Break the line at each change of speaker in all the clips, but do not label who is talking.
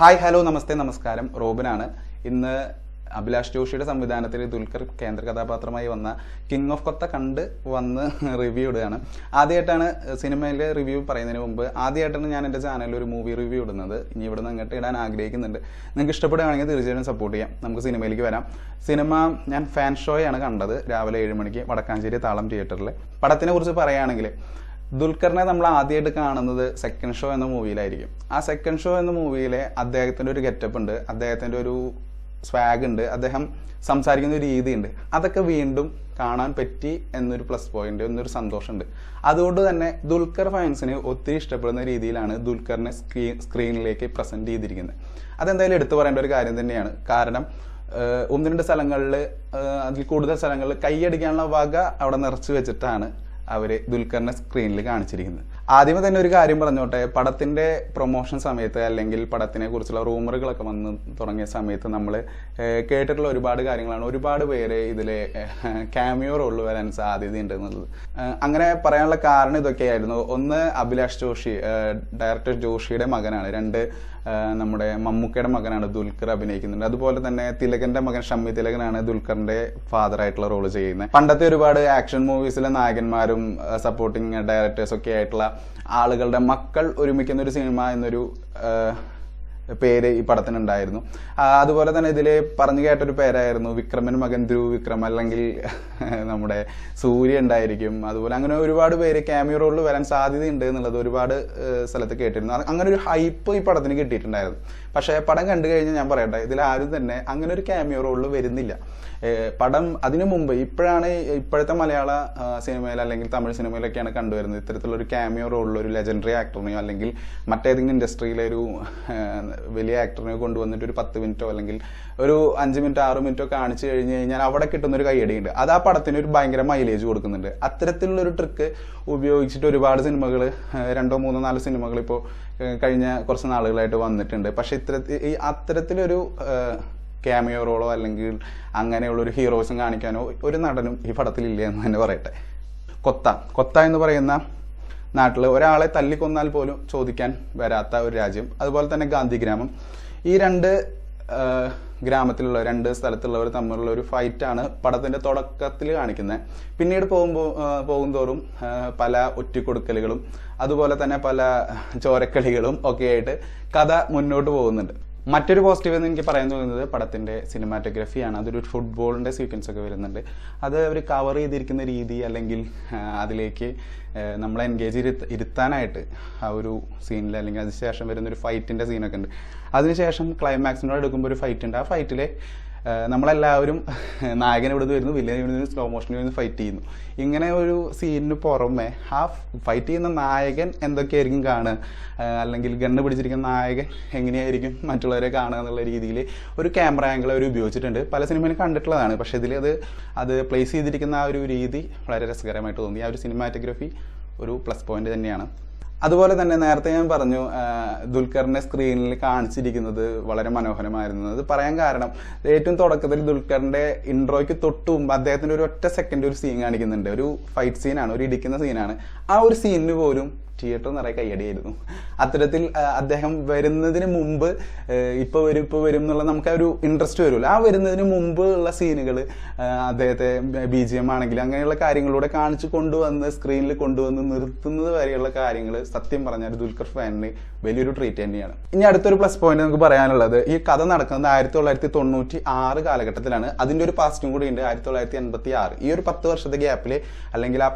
Hi hello നമസ്തേ നമസ്കാരം. റോബിനാണ്. ഇന്ന് അഭിലാഷ് ജോഷിയുടെ സംവിധാനത്തിൽ ദുൽഖർ കേന്ദ്ര കഥാപാത്രമായി വന്ന കിങ് ഓഫ് കൊത്ത കണ്ട് വന്ന് റിവ്യൂ ഇടുകയാണ്. ആദ്യമായിട്ടാണ് സിനിമയിലെ റിവ്യൂ പറയുന്നതിന് മുമ്പ് ആദ്യമായിട്ടാണ് ഞാൻ എൻ്റെ ചാനലിൽ ഒരു മൂവി റിവ്യൂ ഇടുന്നത്. ഇനി ഇവിടെ നിന്ന് അങ്ങോട്ട് ഇടാൻ ആഗ്രഹിക്കുന്നുണ്ട്. നിങ്ങൾക്ക് ഇഷ്ടപ്പെടുകയാണെങ്കിൽ തീർച്ചയായിട്ടും സപ്പോർട്ട് ചെയ്യാം. നമുക്ക് സിനിമയിലേക്ക് വരാം. സിനിമ ഞാൻ ഫാൻ ഷോയാണ് കണ്ടത്. രാവിലെ 7 മണിക്ക് വടക്കാഞ്ചേരി താളം തിയേറ്ററിൽ. പടത്തിനെ കുറിച്ച് പറയുകയാണെങ്കിൽ ദുൽഖറിനെ നമ്മൾ ആദ്യമായിട്ട് കാണുന്നത് സെക്കൻഡ് ഷോ എന്ന മൂവിയിലായിരിക്കും. ആ സെക്കൻഡ് ഷോ എന്ന മൂവിയിലെ അദ്ദേഹത്തിൻ്റെ ഒരു ഗെറ്റപ്പ് ഉണ്ട്, അദ്ദേഹത്തിൻ്റെ ഒരു സ്വാഗ് ഉണ്ട്, അദ്ദേഹം സംസാരിക്കുന്ന ഒരു രീതിയുണ്ട്. അതൊക്കെ വീണ്ടും കാണാൻ പറ്റി എന്നൊരു പ്ലസ് പോയിന്റ്, എന്നൊരു സന്തോഷമുണ്ട്. അതുകൊണ്ട് തന്നെ ദുൽഖർ ഫാൻസിന് ഒത്തിരി ഇഷ്ടപ്പെടുന്ന രീതിയിലാണ് ദുൽഖറിനെ സ്ക്രീനിലേക്ക് പ്രസന്റ് ചെയ്തിരിക്കുന്നത്. അതെന്തായാലും എടുത്തു പറയേണ്ട ഒരു കാര്യം തന്നെയാണ്. കാരണം 1-2 സ്ഥലങ്ങളിൽ, അതിൽ കൂടുതൽ സ്ഥലങ്ങളിൽ കൈയടിക്കാനുള്ള വക അവിടെ നിറച്ചു വെച്ചിട്ടാണ് അവര് ദുൽഖറിനെ സ്ക്രീനിൽ കാണിച്ചിരിക്കുന്നത്. ആദ്യമേ തന്നെ ഒരു കാര്യം പറഞ്ഞോട്ടെ, പടത്തിന്റെ പ്രൊമോഷൻ സമയത്ത് അല്ലെങ്കിൽ പടത്തിനെ കുറിച്ചുള്ള റൂമറുകളൊക്കെ വന്ന് തുടങ്ങിയ സമയത്ത് നമ്മൾ കേട്ടിട്ടുള്ള ഒരുപാട് കാര്യങ്ങളാണ്. ഒരുപാട് പേര് ഇതിലെ ക്യാമിയോ റോളിൽ വരാൻ സാധ്യതയുണ്ട് എന്നുള്ളത്. അങ്ങനെ പറയാനുള്ള കാരണം ഇതൊക്കെയായിരുന്നു. ഒന്ന്, അഭിലാഷ് ജോഷി ഡയറക്ടർ ജോഷിയുടെ മകനാണ്. 2, നമ്മുടെ മമ്മൂക്കയുടെ മകനാണ് ദുൽഖർ അഭിനയിക്കുന്നുണ്ട്. അതുപോലെ തന്നെ തിലകന്റെ മകൻ ഷമ്മി തിലകനാണ് ദുൽഖറിന്റെ ഫാദർ ആയിട്ടുള്ള റോള് ചെയ്യുന്നത്. പണ്ടത്തെ ഒരുപാട് ആക്ഷൻ മൂവീസിലെ നായകന്മാരും സപ്പോർട്ടിങ് ഡയറക്ടേഴ്സ് ഒക്കെ ആയിട്ടുള്ള ആളുകളുടെ മക്കൾ ഒരുമിക്കുന്ന ഒരു സിനിമ എന്നൊരു പേര് ഈ പടത്തിനുണ്ടായിരുന്നു. അതുപോലെ തന്നെ ഇതിൽ പറഞ്ഞു കേട്ടൊരു പേരായിരുന്നു വിക്രമൻ മകൻ ധ്രുവ് വിക്രം, അല്ലെങ്കിൽ നമ്മുടെ സൂര്യ ഉണ്ടായിരിക്കും. അതുപോലെ അങ്ങനെ ഒരുപാട് പേര് ക്യാമിയോ റോളിൽ വരാൻ സാധ്യതയുണ്ട് എന്നുള്ളത് ഒരുപാട് സ്ഥലത്ത് കേട്ടിരുന്നു. അങ്ങനെ ഒരു ഹൈപ്പ് ഈ പടത്തിന് കിട്ടിയിട്ടുണ്ടായിരുന്നു. പക്ഷേ പടം കണ്ടു കഴിഞ്ഞാൽ ഞാൻ പറയട്ടെ, ഇതിൽ ആരും തന്നെ അങ്ങനെ ഒരു ക്യാമിയോ റോളിൽ വരുന്നില്ല. പടം അതിനു മുമ്പ് ഇപ്പോഴത്തെ മലയാള സിനിമയിൽ അല്ലെങ്കിൽ തമിഴ് സിനിമയിലൊക്കെയാണ് കണ്ടുവരുന്നത് ഇത്തരത്തിലുള്ള ഒരു ക്യാമിയോ റോളിൽ ഒരു ലെജൻഡറി ആക്ടറിനെയോ അല്ലെങ്കിൽ മറ്റേതെങ്കിലും ഇൻഡസ്ട്രിയിലെ ഒരു വലിയ ആക്ടറിനെയോ കൊണ്ടുവന്നിട്ട് ഒരു 10 മിനിറ്റോ അല്ലെങ്കിൽ ഒരു 5 മിനിറ്റോ 6 മിനിറ്റോ കാണിച്ചു കഴിഞ്ഞ് കഴിഞ്ഞാൽ അവിടെ കിട്ടുന്ന ഒരു കൈയടിയുണ്ട്. അത് ആ പടത്തിന് ഒരു ഭയങ്കര മൈലേജ് കൊടുക്കുന്നുണ്ട്. അത്തരത്തിലുള്ള ഒരു ട്രിക്ക് ഉപയോഗിച്ചിട്ട് ഒരുപാട് സിനിമകൾ, 2, 3, 4 സിനിമകൾ ഇപ്പോൾ കഴിഞ്ഞ കുറച്ച് നാളുകളായിട്ട് വന്നിട്ടുണ്ട്. പക്ഷെ അത്തരത്തിലൊരു ക്യാമിയോ റോളോ അല്ലെങ്കിൽ അങ്ങനെയുള്ള ഒരു ഹീറോസും കാണിക്കാനോ ഒരു നടനും ഈ പടത്തിലില്ല എന്ന് തന്നെ പറയട്ടെ. കൊത്ത എന്ന് പറയുന്ന നാട്ടിൽ ഒരാളെ തല്ലിക്കൊന്നാൽ പോലും ചോദിക്കാൻ വരാത്ത ഒരു രാജ്യം. അതുപോലെ തന്നെ ഗാന്ധിഗ്രാമം. ഈ 2 ഗ്രാമത്തിലുള്ള 2 സ്ഥലത്തുള്ളവർ തമ്മിലുള്ള ഒരു ഫൈറ്റാണ് പടത്തിന്റെ തുടക്കത്തിൽ കാണിക്കുന്നത്. പിന്നീട് പോകുന്തോറും പല ഒറ്റിക്കൊടുക്കലുകളും അതുപോലെ തന്നെ പല ചോരക്കളികളും ഒക്കെ ആയിട്ട് കഥ മുന്നോട്ട് പോകുന്നുണ്ട്. മറ്റൊരു പോസിറ്റീവ് എന്ന് എനിക്ക് പറയാൻ തോന്നുന്നത് പടത്തിന്റെ സിനിമാറ്റോഗ്രഫിയാണ്. അതൊരു ഫുട്ബോളിന്റെ സീക്വൻസ് ഒക്കെ വരുന്നുണ്ട്. അത് അവർ കവർ ചെയ്തിരിക്കുന്ന രീതി, അല്ലെങ്കിൽ അതിലേക്ക് നമ്മളെ എൻഗേജ് ഇരുത്താനായിട്ട് ആ ഒരു സീനിൽ, അല്ലെങ്കിൽ അതിനുശേഷം വരുന്നൊരു ഫൈറ്റിന്റെ സീനൊക്കെ ഉണ്ട്. അതിനുശേഷം ക്ലൈമാക്സിനോട് എടുക്കുമ്പോൾ ഒരു ഫൈറ്റ് ഉണ്ട്. ആ ഫൈറ്റിലെ നമ്മളെല്ലാവരും നായകൻ ഇവിടുന്ന് വരുന്നു, വില്ലൻ ഇവിടുന്ന് സ്ലോ മോഷനിൽ വരുന്നു, ഫൈറ്റ് ചെയ്യുന്നു. ഇങ്ങനെ ഒരു സീനിന് പുറമെ ആ ഫൈറ്റ് ചെയ്യുന്ന നായകൻ എന്തൊക്കെയായിരിക്കും കാണുക, അല്ലെങ്കിൽ ഗണ്ണ് പിടിച്ചിരിക്കുന്ന നായകൻ എങ്ങനെയായിരിക്കും മറ്റുള്ളവരെ കാണുക എന്നുള്ള രീതിയിൽ ഒരു ക്യാമറ ആംഗിൾ അവർ ഉപയോഗിച്ചിട്ടുണ്ട്. പല സിനിമയിലും കണ്ടിട്ടുള്ളതാണ്. പക്ഷെ ഇതിൽ അത് പ്ലേസ് ചെയ്തിരിക്കുന്ന ആ ഒരു രീതി വളരെ രസകരമായിട്ട് തോന്നി. ആ ഒരു സിനിമാറ്റോഗ്രഫി ഒരു പ്ലസ് പോയിന്റ് തന്നെയാണ്. അതുപോലെ തന്നെ നേരത്തെ ഞാൻ പറഞ്ഞു, ദുൽഖറിനെ സ്ക്രീനിൽ കാണിച്ചിരിക്കുന്നത് വളരെ മനോഹരമായിരുന്നു. അത് പറയാൻ കാരണം, ഏറ്റവും തുടക്കത്തിൽ ദുൽഖറിന്റെ ഇൻട്രോയ്ക്ക് തൊട്ട് മുമ്പ് അദ്ദേഹത്തിന്റെ ഒരു ഒറ്റ സെക്കൻഡ് ഒരു സീൻ കാണിക്കുന്നുണ്ട്. ഒരു ഫൈറ്റ് സീനാണ്, ഒരു ഇടിക്കുന്ന സീനാണ്. ആ ഒരു സീനിന് പോലും തിയേറ്റർ നിറയെ കയ്യടിയായിരുന്നു. അത്തരത്തിൽ അദ്ദേഹം വരുന്നതിന് മുമ്പ് ഇപ്പൊ വരും എന്നുള്ള നമുക്ക് ആ ഒരു ഇൻട്രസ്റ്റ് വരുമല്ലോ. ആ വരുന്നതിന് മുമ്പ് ഉള്ള സീനുകൾ അദ്ദേഹത്തെ BGM ആണെങ്കിലും അങ്ങനെയുള്ള കാര്യങ്ങളിലൂടെ കാണിച്ചു കൊണ്ടുവന്ന് സ്ക്രീനിൽ കൊണ്ടുവന്ന് നിർത്തുന്നത് വരെയുള്ള കാര്യങ്ങൾ സത്യം പറഞ്ഞാൽ ദുൽഖർ ഫാനിന് വലിയൊരു ട്രീറ്റ് തന്നെയാണ്. ഇനി അടുത്തൊരു പ്ലസ് പോയിന്റ് നമുക്ക് പറയാനുള്ളത്, ഈ കഥ നടക്കുന്നത് 1996 കാലഘട്ടത്തിലാണ്. അതിന്റെ ഒരു പാസ്റ്റും കൂടി ഉണ്ട്, 1986. ഈ ഒരു 10 വർഷത്തെ ഗ്യാപ്പിൽ, അല്ലെങ്കിൽ ആ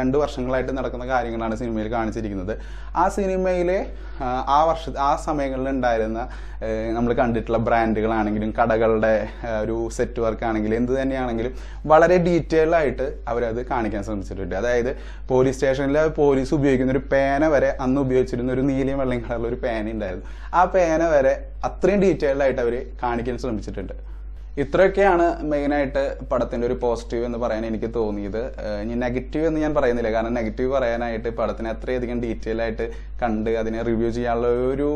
2 വർഷങ്ങളായിട്ട് നടക്കുന്ന കാര്യങ്ങളാണ് സിനിമയിൽ കാണിച്ചിരിക്കുന്നത്. ആ സിനിമയിലെ ആ സമയങ്ങളിൽ ഉണ്ടായിരുന്ന നമ്മൾ കണ്ടിട്ടുള്ള ബ്രാൻഡുകളാണെങ്കിലും കടകളുടെ ഒരു സെറ്റ് വർക്ക് ആണെങ്കിലും എന്ത് തന്നെയാണെങ്കിലും വളരെ ഡീറ്റെയിൽ ആയിട്ട് അവരത് കാണിക്കാൻ ശ്രമിച്ചിട്ടുണ്ട്. അതായത് പോലീസ് സ്റ്റേഷനിൽ പോലീസ് ഉപയോഗിക്കുന്ന ഒരു പേന വരെ അന്ന് ഉപയോഗിച്ചിരുന്ന ഒരു നീലയും വെള്ളയും കളറുള്ള ഒരു പേന ഉണ്ടായിരുന്നു. ആ പേന വരെ അത്രയും ഡീറ്റെയിൽഡ് ആയിട്ട് അവർ കാണിക്കാൻ ശ്രമിച്ചിട്ടുണ്ട്. ഇത്രയൊക്കെയാണ് മെയിനായിട്ട് പടത്തിന്റെ ഒരു പോസിറ്റീവ് എന്ന് പറയാൻ എനിക്ക് തോന്നിയത്. ഇനി നെഗറ്റീവ് എന്ന് ഞാൻ പറയുന്നില്ല, കാരണം നെഗറ്റീവ് പറയാനായിട്ട് പടത്തിനെ അത്രയധികം ഡീറ്റെയിൽ ആയിട്ട് കണ്ട് അതിനെ റിവ്യൂ ചെയ്യാനുള്ള ഒരു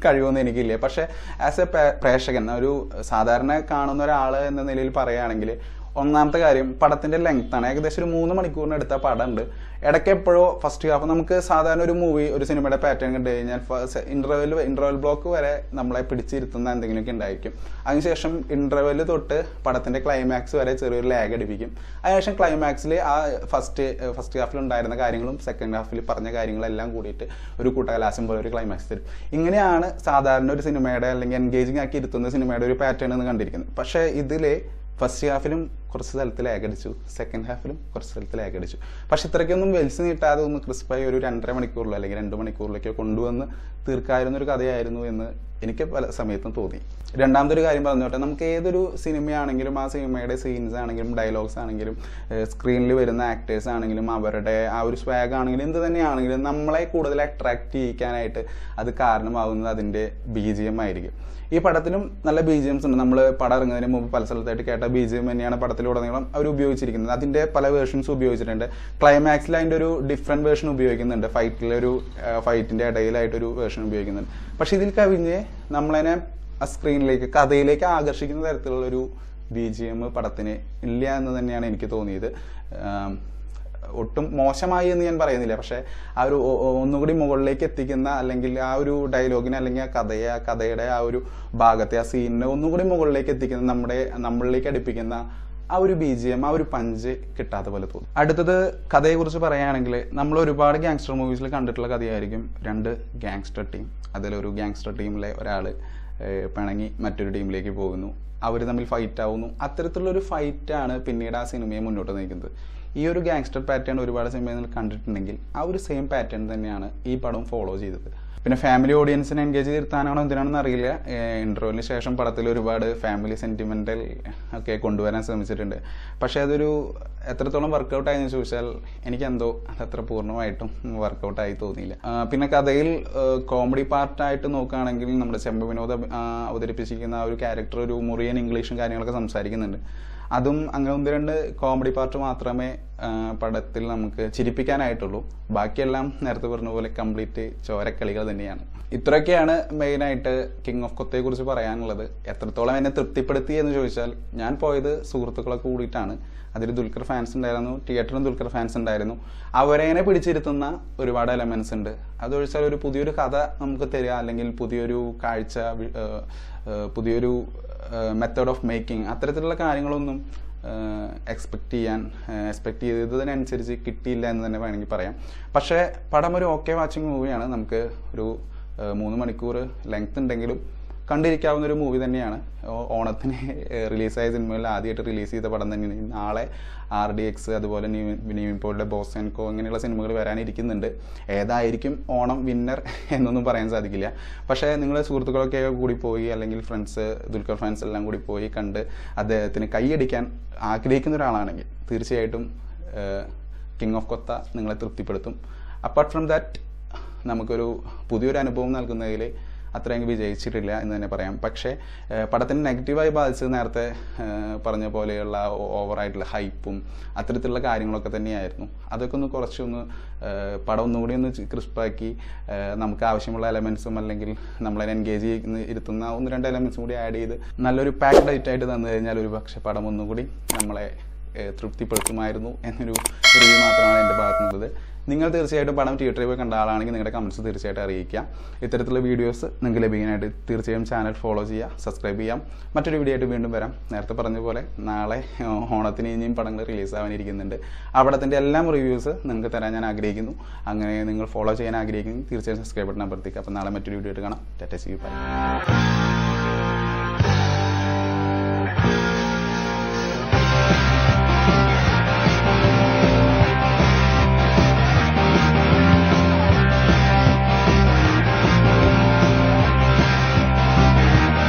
കഴിവൊന്നും എനിക്കില്ല. പക്ഷെ ആസ് എ പ്രേക്ഷകൻ, ഒരു സാധാരണ കാണുന്ന ഒരാൾ എന്ന നിലയിൽ പറയുകയാണെങ്കിൽ ഒന്നാമത്തെ കാര്യം പടത്തിന്റെ ലെങ്ത് ആണ്. ഏകദേശം ഒരു 3 മണിക്കൂറിന് എടുത്ത പടമുണ്ട്. ഇടയ്ക്ക് എപ്പോഴോ ഫസ്റ്റ് ഹാഫ് നമുക്ക് സാധാരണ ഒരു മൂവി ഒരു സിനിമയുടെ പാറ്റേൺ കണ്ടു കഴിഞ്ഞാൽ ഇന്റർവെൽ ബ്ലോക്ക് വരെ നമ്മളെ പിടിച്ചിരുത്തുന്ന എന്തെങ്കിലുമൊക്കെ ഉണ്ടായിരിക്കും. അതിനുശേഷം ഇന്റർവെൽ തൊട്ട് പടത്തിന്റെ ക്ലൈമാക്സ് വരെ ചെറിയൊരു ലാഗ് അടിപ്പിക്കും. അതിനുശേഷം ക്ലൈമാക്സിൽ ആ ഫസ്റ്റ് ഹാഫിൽ ഉണ്ടായിരുന്ന കാര്യങ്ങളും സെക്കൻഡ് ഹാഫിൽ പറഞ്ഞ കാര്യങ്ങളെല്ലാം കൂടിയിട്ട് ഒരു കൂട്ടകലാശം പോലെ ഒരു ക്ലൈമാക്സ് തരും. ഇങ്ങനെയാണ് സാധാരണ ഒരു സിനിമയുടെ അല്ലെങ്കിൽ എൻഗേജിങ് ആക്കി ഇരുത്തുന്ന സിനിമയുടെ ഒരു പാറ്റേൺ എന്ന് കണ്ടിരിക്കുന്നത്. പക്ഷേ ഇതിലെ ഫസ്റ്റ് ഹാഫിലും കുറച്ച് സ്ഥലത്ത് ലാഗ് അടിച്ചു, സെക്കൻഡ് ഹാഫിലും കുറച്ച് സ്ഥലത്ത് ലാഗ് അടിച്ചു. പക്ഷെ ഇത്രയ്ക്കൊന്നും വലിച്ചു നീട്ടാതെ ഒന്ന് ക്രിസ്പായി ഒരു 2.5 മണിക്കൂറിലോ അല്ലെങ്കിൽ 2 മണിക്കൂറിലേക്കോ കൊണ്ടുവന്ന് തീർക്കാവുന്നൊരു കഥയായിരുന്നു എന്ന് എനിക്ക് പല സമയത്തും തോന്നി. രണ്ടാമത്തെ ഒരു കാര്യം പറഞ്ഞോട്ടെ, നമുക്ക് ഏതൊരു സിനിമയാണെങ്കിലും ആ സിനിമയുടെ സീൻസ് ആണെങ്കിലും ഡയലോഗ്സ് ആണെങ്കിലും സ്ക്രീനിൽ വരുന്ന ആക്ടേഴ്സ് ആണെങ്കിലും അവരുടെ ആ ഒരു സ്വാഗ് ആണെങ്കിലും എന്ത് തന്നെയാണെങ്കിലും നമ്മളെ കൂടുതൽ അട്രാക്ട് ചെയ്യിക്കാനായിട്ട് അത് കാരണമാകുന്നത് അതിൻ്റെ BGM ആയിരിക്കും. ഈ പടത്തിലും നല്ല BGMs ഉണ്ട്. നമ്മൾ പടം ഇറങ്ങുന്നതിന് മുമ്പ് പല സ്ഥലത്തായിട്ട് കേട്ട BGM തന്നെയാണ് പടത്തിലുടനീളം അവർ ഉപയോഗിച്ചിരിക്കുന്നത്. അതിൻ്റെ പല വേർഷൻസ് ഉപയോഗിച്ചിട്ടുണ്ട്. ക്ലൈമാക്സിൽ അതിൻ്റെ ഒരു ഡിഫറെൻറ്റ് വേർഷൻ ഉപയോഗിക്കുന്നുണ്ട്. ഫൈറ്റിൻ്റെ ഇടയിലായിട്ടൊരു വേർഷൻ ഉപയോഗിക്കുന്നുണ്ട്. പക്ഷെ ഇതിൽ കവിഞ്ഞ് നമ്മളതിനെ ആ സ്ക്രീനിലേക്ക് കഥയിലേക്ക് ആകർഷിക്കുന്ന തരത്തിലുള്ളൊരു BGM പടത്തിന് ഇല്ല എന്ന് തന്നെയാണ് എനിക്ക് തോന്നിയത്. ഒട്ടും മോശമായി എന്ന് ഞാൻ പറയുന്നില്ല, പക്ഷെ ആ ഒരു ഒന്നുകൂടി മുകളിലേക്ക് എത്തിക്കുന്ന അല്ലെങ്കിൽ ആ ഒരു ഡയലോഗിനെ അല്ലെങ്കിൽ ആ കഥയുടെ ആ ഒരു ഭാഗത്തെ ആ സീനിനെ ഒന്നുകൂടി മുകളിലേക്ക് എത്തിക്കുന്ന നമ്മളിലേക്ക് അടുപ്പിക്കുന്ന ആ ഒരു BGM, ആ ഒരു പഞ്ച് കിട്ടാത്ത പോലെ തോന്നും. അടുത്തത് കഥയെക്കുറിച്ച് പറയുകയാണെങ്കിൽ നമ്മൾ ഒരുപാട് ഗാങ്സ്റ്റർ മൂവീസിൽ കണ്ടിട്ടുള്ള കഥയായിരിക്കും 2 ഗാങ്സ്റ്റർ ടീം. അതിലൊരു ഗാങ്സ്റ്റർ ടീമിലെ ഒരാൾ പിണങ്ങി മറ്റൊരു ടീമിലേക്ക് പോകുന്നു, അവർ തമ്മിൽ ഫൈറ്റ് ആവുന്നു. അത്തരത്തിലുള്ളൊരു ഫൈറ്റാണ് പിന്നീട് ആ സിനിമയെ മുന്നോട്ട് നയിക്കുന്നത്. ഈ ഒരു ഗാങ്സ്റ്റർ പാറ്റേൺ ഒരുപാട് സിനിമയിൽ കണ്ടിട്ടുണ്ടെങ്കിൽ ആ ഒരു സെയിം പാറ്റേൺ തന്നെയാണ് ഈ പടം ഫോളോ ചെയ്തത്. പിന്നെ ഫാമിലി ഓഡിയൻസിനെ എൻഗേജ് ചെയ്തിരുത്താനാണോ എന്തിനാണെന്ന് അറിയില്ല. ഇൻട്രോവിന് ശേഷം പടത്തിൽ ഒരുപാട് ഫാമിലി സെൻറ്റിമെൻ്റൽ ഒക്കെ കൊണ്ടുവരാൻ ശ്രമിച്ചിട്ടുണ്ട്. പക്ഷേ അതൊരു എത്രത്തോളം വർക്കൗട്ട് ആയെന്ന് ചോദിച്ചാൽ എനിക്കെന്തോ അതത്ര പൂർണ്ണമായിട്ടും വർക്കൗട്ടായി തോന്നിയില്ല. പിന്നെ കഥയിൽ കോമഡി പാർട്ടായിട്ട് നോക്കുകയാണെങ്കിൽ നമ്മുടെ ചെമ്പ വിനോദ് അവതരിപ്പിച്ചിരിക്കുന്ന ആ ഒരു ക്യാരക്ടർ ഒരു മുറിയൻ ഇംഗ്ലീഷും കാര്യങ്ങളൊക്കെ സംസാരിക്കുന്നുണ്ട്. അതും അങ്ങനെ 1-2 കോമഡി പാർട്ട് മാത്രമേ പടത്തിൽ നമുക്ക് ചിരിപ്പിക്കാനായിട്ടുള്ളൂ. ബാക്കിയെല്ലാം നേരത്തെ പറഞ്ഞ പോലെ കംപ്ലീറ്റ് ചോരക്കളികൾ തന്നെയാണ്. ഇത്രയൊക്കെയാണ് മെയിനായിട്ട് കിങ് ഓഫ് കൊത്തയെ കുറിച്ച് പറയാനുള്ളത്. എത്രത്തോളം എന്നെ തൃപ്തിപ്പെടുത്തി എന്ന് ചോദിച്ചാൽ ഞാൻ പോയത് സുഹൃത്തുക്കളൊക്കെ കൂടിയിട്ടാണ്. അതിൽ ദുൽഖർ ഫാൻസ് ഉണ്ടായിരുന്നു, തിയേറ്ററിലും ദുൽഖർ ഫാൻസ് ഉണ്ടായിരുന്നു. അവരേനെ പിടിച്ചിരുത്തുന്ന ഒരുപാട് എലമെന്റ്സ് ഉണ്ട്. അതൊഴിച്ചാൽ ഒരു പുതിയൊരു കഥ നമുക്ക് തരിക അല്ലെങ്കിൽ പുതിയൊരു കാഴ്ച, പുതിയൊരു മെത്തേഡ് ഓഫ് മേക്കിംഗ്, അത്തരത്തിലുള്ള കാര്യങ്ങളൊന്നും എക്സ്പെക്ട് ചെയ്തതിനനുസരിച്ച് കിട്ടിയില്ല എന്ന് തന്നെ വേണമെങ്കിൽ പറയാം. പക്ഷേ പടം ഒരു ഓക്കെ വാച്ചിങ് മൂവിയാണ്. നമുക്ക് ഒരു 3 മണിക്കൂർ ലെങ്ത് ഉണ്ടെങ്കിലും കണ്ടിരിക്കാവുന്ന ഒരു മൂവി തന്നെയാണ്. ഓണത്തിന് റിലീസായ സിനിമകളിൽ ആദ്യമായിട്ട് റിലീസ് ചെയ്ത പടം തന്നെയാണ്. നാളെ RDX അതുപോലെ നിവിൻപോളിയുടെ ബോസ് ആൻഡ് കോ ഇങ്ങനെയുള്ള സിനിമകൾ വരാനിരിക്കുന്നുണ്ട്. ഏതായിരിക്കും ഓണം വിന്നർ എന്നൊന്നും പറയാൻ സാധിക്കില്ല. പക്ഷേ നിങ്ങൾ സുഹൃത്തുക്കളൊക്കെ കൂടി പോയി അല്ലെങ്കിൽ ഫ്രണ്ട്സ് ദുൽഖർ ഫാൻസ് എല്ലാം കൂടി പോയി കണ്ട് അദ്ദേഹത്തിന് കൈയടിക്കാൻ ആഗ്രഹിക്കുന്ന ഒരാളാണെങ്കിൽ തീർച്ചയായിട്ടും കിങ് ഓഫ് കൊത്ത നിങ്ങളെ തൃപ്തിപ്പെടുത്തും. അപ്പാർട്ട് ഫ്രം ദാറ്റ് നമുക്കൊരു പുതിയൊരു അനുഭവം നൽകുന്നതിൽ അത്രയും വിജയിച്ചിട്ടില്ല എന്ന് തന്നെ പറയാം. പക്ഷേ പടത്തിന് നെഗറ്റീവായി ബാധിച്ചത് നേരത്തെ പറഞ്ഞ പോലെയുള്ള ഓവറായിട്ടുള്ള ഹൈപ്പും അത്തരത്തിലുള്ള കാര്യങ്ങളൊക്കെ തന്നെയായിരുന്നു. അതൊക്കെ ഒന്ന് കുറച്ചൊന്ന് പടം ഒന്നുകൂടി ഒന്ന് ക്രിസ്പാക്കി നമുക്ക് ആവശ്യമുള്ള എലമെൻസും അല്ലെങ്കിൽ നമ്മളെ എൻഗേജ് ഇരുത്തുന്ന 1-2 എലമെൻസും കൂടി ആഡ് ചെയ്ത് നല്ലൊരു പാക്ക് ഡൈറ്റായിട്ട് തന്നു കഴിഞ്ഞാൽ ഒരു പക്ഷേ പടം ഒന്നുകൂടി നമ്മളെ തൃപ്തിപ്പെടുത്തുമായിരുന്നു എന്നൊരു റിവ്യൂ മാത്രമാണ് എൻ്റെ ഭാഗത്തുനിന്നുള്ളത്. നിങ്ങൾ തീർച്ചയായിട്ടും പടം തിയേറ്ററിൽ പോയി കണ്ട ആളാണെങ്കിൽ നിങ്ങളുടെ കമൻറ്റ്സ് തീർച്ചയായിട്ടും അറിയിക്കുക. ഇത്തരത്തിലുള്ള വീഡിയോസ് നിങ്ങൾക്ക് ലഭിക്കാനായിട്ട് തീർച്ചയായും ചാനൽ ഫോളോ ചെയ്യുക, സബ്സ്ക്രൈബ് ചെയ്യാം. മറ്റൊരു വീഡിയോ ആയിട്ട് വീണ്ടും വരാം. നേരത്തെ പറഞ്ഞ പോലെ നാളെ ഓണത്തിന് ഇനിയും പടങ്ങൾ റിലീസ് ആവാനിരിക്കുന്നുണ്ട്. അവിടത്തിൻ്റെ എല്ലാം റിവ്യൂസ് നിങ്ങൾക്ക് തരാൻ ഞാൻ ആഗ്രഹിക്കുന്നു. അങ്ങനെ നിങ്ങൾ ഫോളോ ചെയ്യാൻ ആഗ്രഹിക്കുന്നു തീർച്ചയായും സബ്സ്ക്രൈബ് ബട്ടൺ അമർത്തിക്കുക. അപ്പോൾ നാളെ മറ്റൊരു വീഡിയോ ആയിട്ട് കാണാം. Tata, see you, by.